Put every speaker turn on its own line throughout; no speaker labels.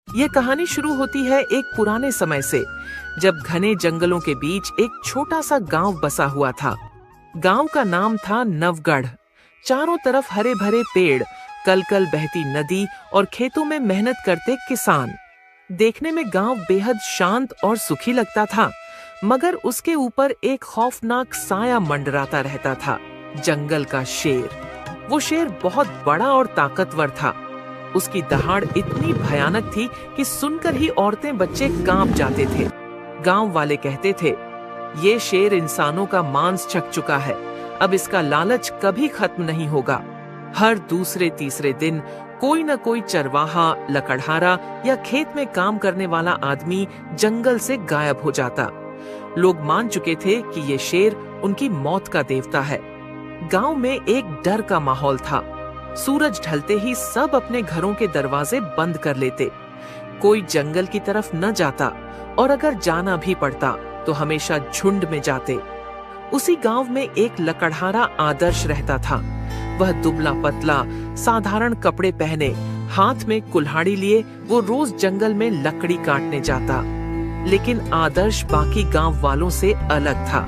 ये कहानी शुरू होती है एक पुराने समय से, जब घने जंगलों के बीच एक छोटा सा गांव बसा हुआ था। गांव का नाम था नवगढ़। चारों तरफ हरे भरे पेड़, कल कल बहती नदी और खेतों में मेहनत करते किसान। देखने में गांव बेहद शांत और सुखी लगता था, मगर उसके ऊपर एक खौफनाक साया मंडराता रहता था, जंगल का शेर। वो शेर बहुत बड़ा और ताकतवर था। उसकी दहाड़ इतनी भयानक थी कि सुनकर ही औरतें बच्चे कांप जाते थे। गांव वाले कहते थे, ये शेर इंसानों का मांस चख चुका है, अब इसका लालच कभी खत्म नहीं होगा। हर दूसरे तीसरे दिन कोई न कोई चरवाहा, लकड़हारा या खेत में काम करने वाला आदमी जंगल से गायब हो जाता। लोग मान चुके थे कि ये शेर उनकी मौत का देवता है। गांव में एक डर का माहौल था। सूरज ढलते ही सब अपने घरों के दरवाजे बंद कर लेते। कोई जंगल की तरफ न जाता, और अगर जाना भी पड़ता तो हमेशा झुंड में जाते। उसी गांव में एक लकड़हारा आदर्श रहता था। वह दुबला पतला, साधारण कपड़े पहने, हाथ में कुल्हाड़ी लिए वो रोज जंगल में लकड़ी काटने जाता। लेकिन आदर्श बाकी गांव वालों से अलग था।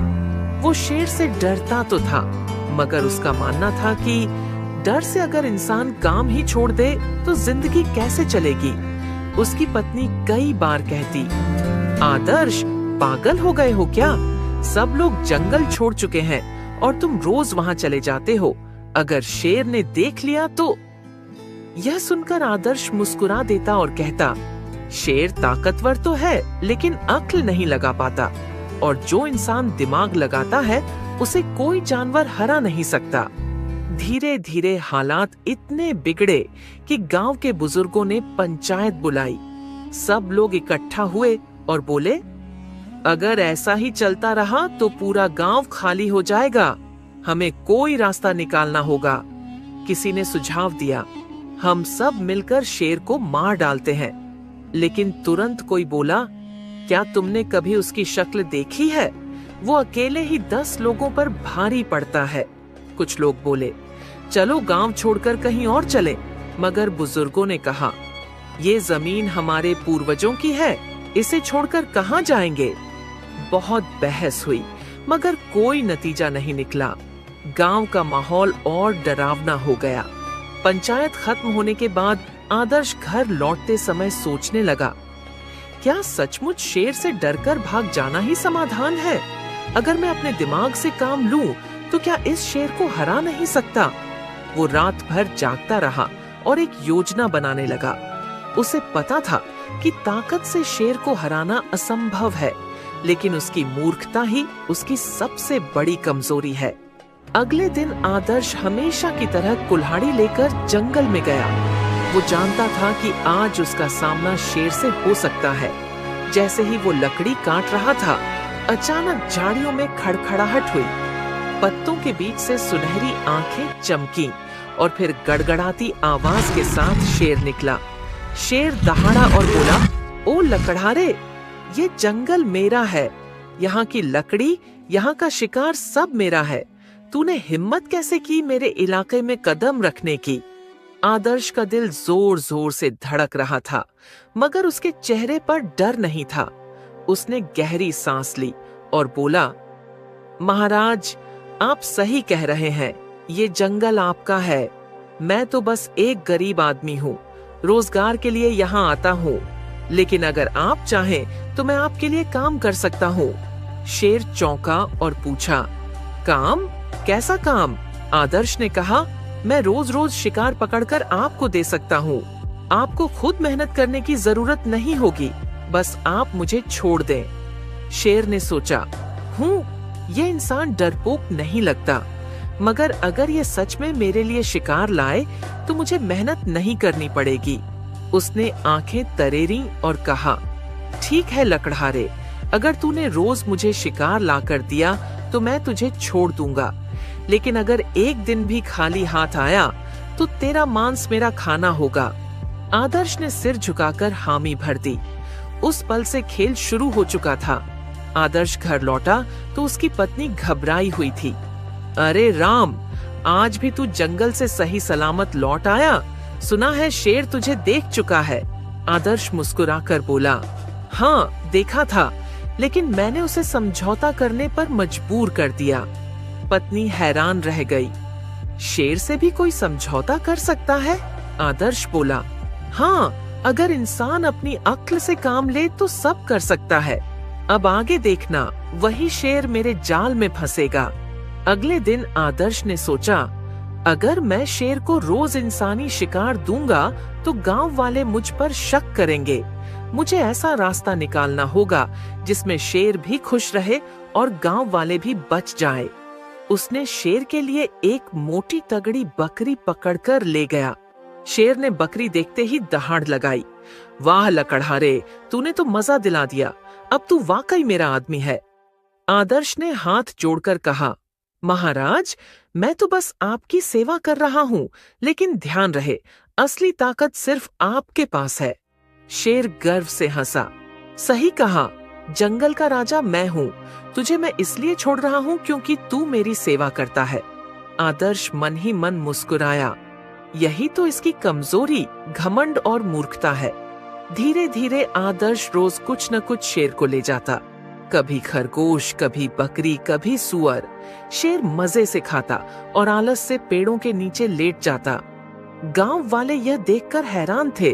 वो शेर से डरता तो था, मगर उसका मानना था कि डर से अगर इंसान काम ही छोड़ दे तो जिंदगी कैसे चलेगी। उसकी पत्नी कई बार कहती, आदर्श, पागल हो गए हो क्या? सब लोग जंगल छोड़ चुके हैं और तुम रोज वहां चले जाते हो। अगर शेर ने देख लिया तो। यह सुनकर आदर्श मुस्कुरा देता और कहता, शेर ताकतवर तो है, लेकिन अक्ल नहीं लगा पाता, और जो इंसान दिमाग लगाता है उसे कोई जानवर हरा नहीं सकता। धीरे धीरे हालात इतने बिगड़े कि गांव के बुजुर्गों ने पंचायत बुलाई। सब लोग इकट्ठा हुए और बोले, अगर ऐसा ही चलता रहा तो पूरा गांव खाली हो जाएगा। हमें कोई रास्ता निकालना होगा। किसी ने सुझाव दिया, हम सब मिलकर शेर को मार डालते हैं। लेकिन तुरंत कोई बोला, क्या तुमने कभी उसकी शक्ल देखी है? वो अकेले ही 10 लोगों पर भारी पड़ता है। कुछ लोग बोले, चलो गांव छोड़कर कहीं और चलें। मगर बुजुर्गों ने कहा, ये जमीन हमारे पूर्वजों की है, इसे छोड़कर कहां जाएंगे? बहुत बहस हुई, मगर कोई नतीजा नहीं निकला। गांव का माहौल और डरावना हो गया। पंचायत खत्म होने के बाद आदर्श घर लौटते समय सोचने लगा, क्या सचमुच शेर से डरकर भाग जाना ही समाधान है? अगर मैं अपने दिमाग से काम लूं तो क्या इस शेर को हरा नहीं सकता? वो रात भर जागता रहा और एक योजना बनाने लगा। उसे पता था कि ताकत से शेर को हराना असंभव है, लेकिन उसकी मूर्खता ही उसकी सबसे बड़ी कमजोरी है। अगले दिन आदर्श हमेशा की तरह कुल्हाड़ी लेकर जंगल में गया। वो जानता था कि आज उसका सामना शेर से हो सकता है। जैसे ही वो लकड़ी काट रहा था, अचानक झाड़ियों में खड़खड़ाहट हुई। पत्तों के बीच से सुनहरी आंखें चमकी और फिर गड़गड़ाती आवाज के साथ शेर निकला। शेर दहाड़ा और बोला, ओ लकड़हारे, ये जंगल मेरा है। यहाँ की लकड़ी, यहाँ का शिकार सब मेरा है। तूने हिम्मत कैसे की मेरे इलाके में कदम रखने की? आदर्श का दिल जोर जोर से धड़क रहा था, मगर उसके चेहरे पर डर नहीं था। उसने गहरी सांस ली और बोला, महाराज, आप सही कह रहे हैं, ये जंगल आपका है। मैं तो बस एक गरीब आदमी हूँ, रोजगार के लिए यहाँ आता हूँ। लेकिन अगर आप चाहें तो मैं आपके लिए काम कर सकता हूँ। शेर चौंका और पूछा, काम? कैसा काम? आदर्श ने कहा, मैं रोज रोज शिकार पकड़कर आपको दे सकता हूँ। आपको खुद मेहनत करने की जरूरत नहीं होगी, बस आप मुझे छोड़ दें। शेर ने सोचा, ये इंसान डरपोक नहीं लगता, मगर अगर ये सच में मेरे लिए शिकार लाए तो मुझे मेहनत नहीं करनी पड़ेगी। उसने आंखें तरेरी और कहा, ठीक है लकड़हारे, अगर तूने रोज मुझे शिकार लाकर दिया तो मैं तुझे छोड़ दूंगा। लेकिन अगर एक दिन भी खाली हाथ आया तो तेरा मांस मेरा खाना होगा। आदर्श ने सिर झुकाकर हामी भर दी। उस पल से खेल शुरू हो चुका था। आदर्श घर लौटा तो उसकी पत्नी घबराई हुई थी। अरे राम, आज भी तू जंगल से सही सलामत लौट आया? सुना है शेर तुझे देख चुका है। आदर्श मुस्कुराकर बोला, हाँ देखा था, लेकिन मैंने उसे समझौता करने पर मजबूर कर दिया। पत्नी हैरान रह गई। शेर से भी कोई समझौता कर सकता है? आदर्श बोला, हाँ, अगर इंसान अपनी अक्ल से काम ले तो सब कर सकता है। अब आगे देखना, वही शेर मेरे जाल में फंसेगा। अगले दिन आदर्श ने सोचा, अगर मैं शेर को रोज इंसानी शिकार दूंगा तो गांव वाले मुझ पर शक करेंगे। मुझे ऐसा रास्ता निकालना होगा जिसमें शेर भी खुश रहे और गांव वाले भी बच जाएं। उसने शेर के लिए एक मोटी तगड़ी बकरी पकड़कर ले गया। शेर ने बकरी देखते ही दहाड़ लगाई। वाह लकड़हारे, तूने तो मजा दिला दिया, अब तू वाकई मेरा आदमी है। आदर्श ने हाथ जोड़कर कहा, महाराज, मैं तो बस आपकी सेवा कर रहा हूँ, लेकिन ध्यान रहे, असली ताकत सिर्फ आपके पास है। शेर गर्व से हंसा, सही कहा, जंगल का राजा मैं हूँ। तुझे मैं इसलिए छोड़ रहा हूँ क्योंकि तू मेरी सेवा करता है। आदर्श मन ही मन मुस्कुराया। यही तो इसकी कमजोरी, घमंड और मूर्खता है। धीरे धीरे आदर्श रोज कुछ न कुछ शेर को ले जाता। कभी खरगोश, कभी बकरी, कभी सुअर। शेर मजे से खाता और आलस से पेड़ों के नीचे लेट जाता। गांव वाले यह देखकर हैरान थे।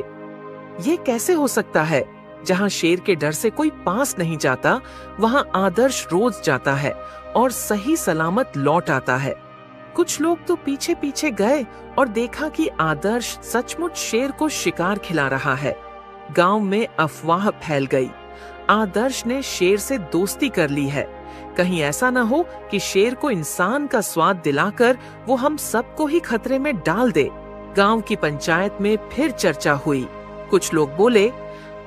ये कैसे हो सकता है? जहां शेर के डर से कोई पास नहीं जाता, वहां आदर्श रोज जाता है और सही सलामत लौट आता है। कुछ लोग तो पीछे पीछे गए और देखा कि आदर्श सचमुच शेर को शिकार खिला रहा है। गांव में अफवाह फैल गई, आदर्श ने शेर से दोस्ती कर ली है। कहीं ऐसा न हो कि शेर को इंसान का स्वाद दिलाकर वो हम सबको ही खतरे में डाल दे। गांव की पंचायत में फिर चर्चा हुई। कुछ लोग बोले,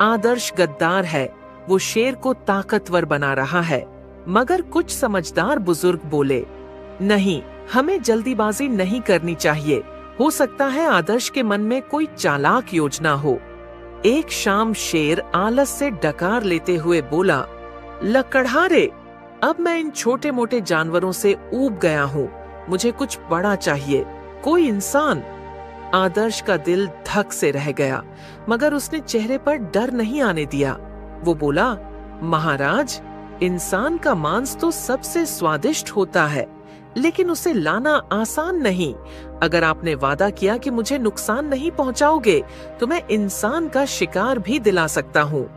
आदर्श गद्दार है, वो शेर को ताकतवर बना रहा है। मगर कुछ समझदार बुजुर्ग बोले, नहीं, हमें जल्दीबाजी नहीं करनी चाहिए। हो सकता है आदर्श के मन में कोई चालाक योजना हो। एक शाम शेर आलस से डकार लेते हुए बोला, लकड़हारे, अब मैं इन छोटे मोटे जानवरों से ऊब गया हूँ। मुझे कुछ बड़ा चाहिए, कोई इंसान। आदर्श का दिल धक से रह गया, मगर उसने चेहरे पर डर नहीं आने दिया। वो बोला, महाराज, इंसान का मांस तो सबसे स्वादिष्ट होता है, लेकिन उसे लाना आसान नहीं। अगर आपने वादा किया कि मुझे नुकसान नहीं पहुंचाओगे, तो मैं इंसान का शिकार भी दिला सकता हूँ।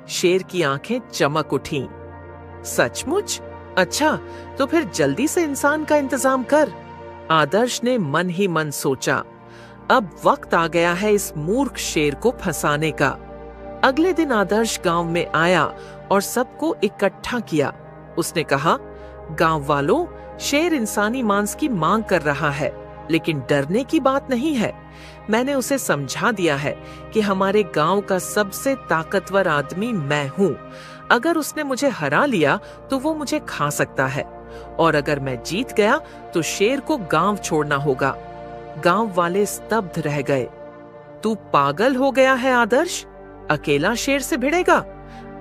शेर की आंखें चमक उठीं। सचमुच? अच्छा, तो फिर जल्दी से इंसान का इंतजाम कर। आदर्श ने मन ही मन सोचा, अब वक्त आ गया है इस मूर्ख शेर को फंसाने का। अगले दिन आदर्श गांव में आया और सबको इकट्ठा किया। उसने कहा, गांव वालों, शेर इंसानी मांस की मांग कर रहा है, लेकिन डरने की बात नहीं है। मैंने उसे समझा दिया है कि हमारे गांव का सबसे ताकतवर आदमी मैं हूँ। अगर उसने मुझे हरा लिया तो वो मुझे खा सकता है, और अगर मैं जीत गया तो शेर को गांव छोड़ना होगा। गांव वाले स्तब्ध रह गए। तू पागल हो गया है आदर्श? अकेला शेर से भिड़ेगा?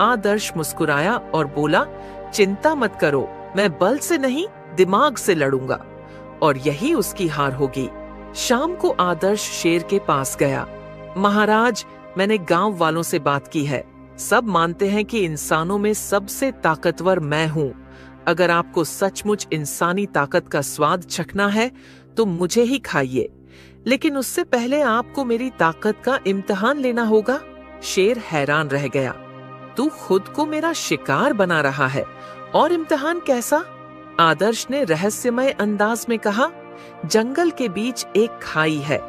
आदर्श मुस्कुराया और बोला, चिंता मत करो, मैं बल से नहीं, दिमाग से लड़ूंगा, और यही उसकी हार होगी। शाम को आदर्श शेर के पास गया। महाराज, मैंने गांव वालों से बात की है। सब मानते हैं कि इंसानों में सबसे ताकतवर मैं हूँ। अगर आपको सचमुच इंसानी ताकत का स्वाद चखना है तो मुझे ही खाइए, लेकिन उससे पहले आपको मेरी ताकत का इम्तिहान लेना होगा। शेर हैरान रह गया। तू खुद को मेरा शिकार बना रहा है, और इम्तिहान कैसा? आदर्श ने रहस्यमय अंदाज में कहा, जंगल के बीच एक खाई है,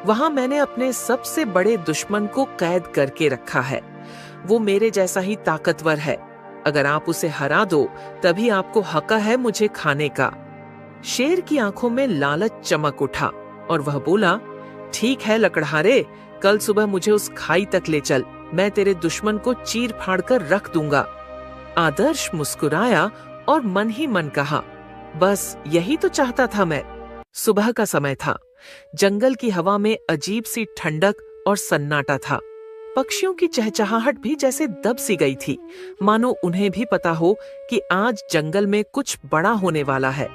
वहां मैंने अपने सबसे बड़े दुश्मन को कैद करके रखा है। वो मेरे जैसा ही ताकतवर है। अगर आप उसे हरा दो, तभी आपको हक है मुझे खाने का। शेर की आंखों में लालच चमक उठा और वह बोला, ठीक है लकड़हारे, कल सुबह मुझे उस खाई तक ले चल, मैं तेरे दुश्मन को चीर फाड़ कर रख दूंगा। आदर्श मुस्कुराया और मन ही मन कहा, बस यही तो चाहता था मैं। सुबह का समय था। जंगल की हवा में अजीब सी ठंडक और सन्नाटा था। पक्षियों की चहचहाहट भी जैसे दब सी गई थी, मानो उन्हें भी पता हो कि आज जंगल में कुछ बड़ा होने वाला है।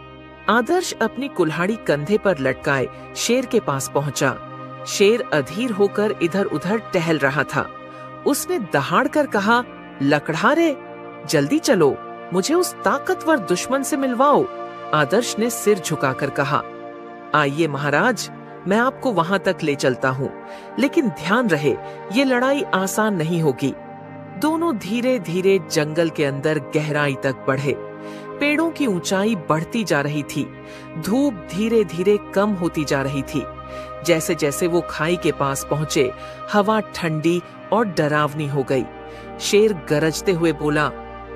आदर्श अपनी कुल्हाड़ी कंधे पर लटकाए शेर के पास पहुंचा। शेर अधीर होकर इधर उधर टहल रहा था। उसने दहाड़ कर कहा, लकड़हारे, जल्दी चलो, मुझे उस ताकतवर दुश्मन से मिलवाओ। आदर्श ने सिर झुकाकर कहा, आइए महाराज, मैं आपको वहां तक ले चलता हूँ, लेकिन ध्यान रहे ये लड़ाई आसान नहीं होगी। दोनों धीरे धीरे जंगल के अंदर गहराई तक बढ़े। पेड़ों की ऊंचाई बढ़ती जा रही थी, धूप धीरे धीरे कम होती जा रही थी। जैसे जैसे वो खाई के पास पहुंचे, हवा ठंडी और डरावनी हो गई। शेर गरजते हुए बोला,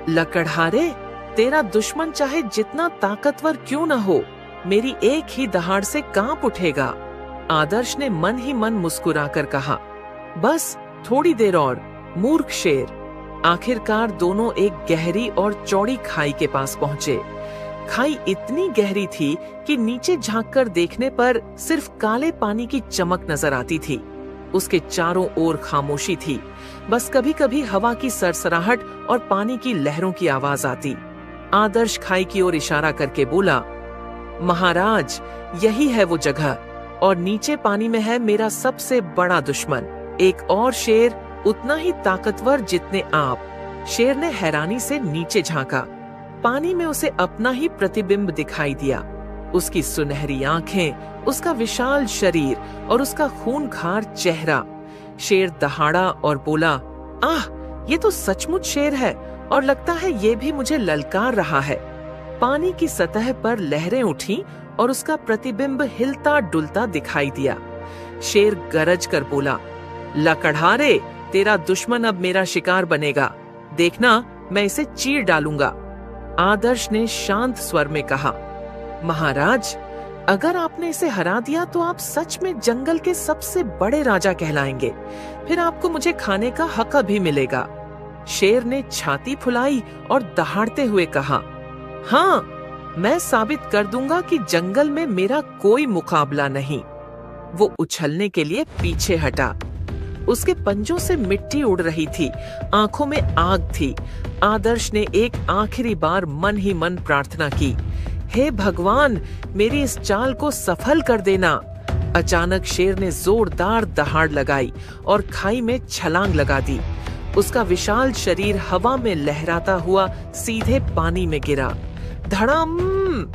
लकड़हारे, तेरा दुश्मन चाहे जितना ताकतवर क्यों न हो, मेरी एक ही दहाड़ से कांप उठेगा। आदर्श ने मन ही मन मुस्कुराकर कहा, बस थोड़ी देर और, मूर्ख शेर। आखिरकार दोनों एक गहरी और चौड़ी खाई के पास पहुंचे। खाई इतनी गहरी थी कि नीचे झांककर देखने पर सिर्फ काले पानी की चमक नजर आती थी। उसके चारों ओर खामोशी थी, बस कभी कभी हवा की सरसराहट और पानी की लहरों की आवाज आती। आदर्श खाई की ओर इशारा करके बोला, महाराज, यही है वो जगह, और नीचे पानी में है मेरा सबसे बड़ा दुश्मन, एक और शेर, उतना ही ताकतवर जितने आप। शेर ने हैरानी से नीचे झांका। पानी में उसे अपना ही प्रतिबिंब दिखाई दिया। उसकी सुनहरी आंखें, उसका विशाल शरीर और उसका खूंखार चेहरा। शेर दहाड़ा और बोला, आह, ये तो सचमुच शेर है, और लगता है ये भी मुझे ललकार रहा है। पानी की सतह पर लहरें उठी और उसका प्रतिबिंब हिलता डुलता दिखाई दिया। शेर गरज कर बोला, लकड़हारे, तेरा दुश्मन अब मेरा शिकार बनेगा, देखना मैं इसे चीर डालूंगा। आदर्श ने शांत स्वर में कहा, महाराज, अगर आपने इसे हरा दिया तो आप सच में जंगल के सबसे बड़े राजा कहलाएंगे, फिर आपको मुझे खाने का हक भी मिलेगा। शेर ने छाती फुलाई और दहाड़ते हुए कहा, हाँ, मैं साबित कर दूंगा कि जंगल में मेरा कोई मुकाबला नहीं। वो उछलने के लिए पीछे हटा। उसके पंजों से मिट्टी उड़ रही थी, आंखों में आग थी। आदर्श ने एक आखिरी बार मन ही मन प्रार्थना की, हे भगवान, मेरी इस चाल को सफल कर देना। अचानक शेर ने जोरदार दहाड़ लगाई और खाई में छलांग लगा दी। उसका विशाल शरीर हवा में लहराता हुआ सीधे पानी में गिरा। धड़ाम!